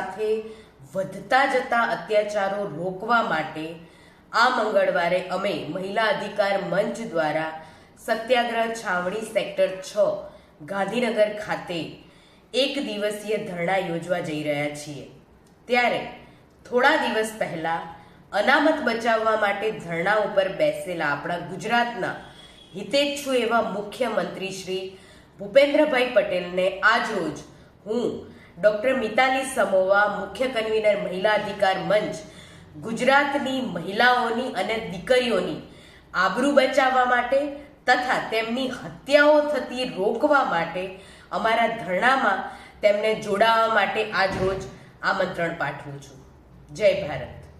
સાથે વધતા જતા અત્યાચારો રોકવા માટે આ મંગળવારે અમે મહિલા અધિકાર મંચ દ્વારા સત્યાગ્રહ છાવણી સેક્ટર 6 ગાંધીનગર ખાતે એક દિવસીય ધરણા યોજવા જઈ રહ્યા છીએ। ત્યારે થોડા દિવસ પહેલા અનામત બચાવવા માટે ધરણા ઉપર બેસેલા આપણા ગુજરાતના હિતેચ્છુ એવા મુખ્યમંત્રી શ્રી ભૂપેન્દ્રભાઈ પટેલને આજ રોજ હું ડૉક્ટર મિતાલી સમોવા, મુખ્ય કન્વીનર મહિલા અધિકાર મંચ, ગુજરાતની મહિલાઓની અને દીકરીઓની આબરૂ બચાવવા માટે તથા તેમની હત્યાઓ થતી રોકવા માટે અમારા ધરણામાં તેમને જોડાવા માટે આજ રોજ આમંત્રણ પાઠવું છું। જય ભારત।